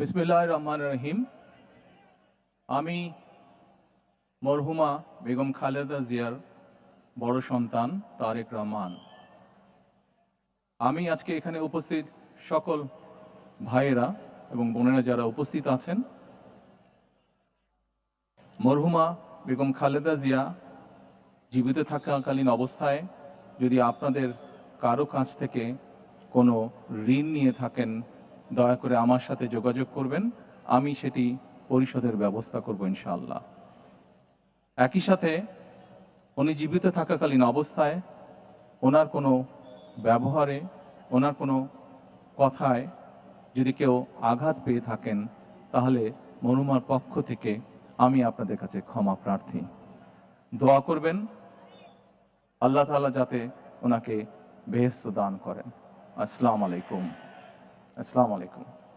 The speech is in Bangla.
বিসমিল্লাহির রহমানির রহিম। আমি মরহুমা বেগম খালেদা জিয়ার বড় সন্তান তারেক রহমান। আমি আজকে এখানে উপস্থিত সকল ভাইয়েরা এবং বোনেরা যারা উপস্থিত আছেন, মরহুমা বেগম খালেদা জিয়া জীবিত থাকাকালীন অবস্থায় যদি আপনাদের কারো কাছ থেকে কোনো ঋণ নিয়ে থাকেন, দয়া করে আমার সাথে যোগাযোগ করবেন। আমি সেটি পরিশোধের ব্যবস্থা করব ইনশাআল্লাহ। একই সাথে উনি জীবিত থাকাকালীন অবস্থায় ওনার কোনো ব্যবহারে, ওনার কোনো কথায় যদি কেউ আঘাত পেয়ে থাকেন, তাহলে মরহুমার পক্ষ থেকে আমি আপনাদের কাছে ক্ষমা প্রার্থী। দোয়া করবেন আল্লাহ তাআলা যাতে ওনাকে বেহেশত দান করেন। আসসালামু আলাইকুম।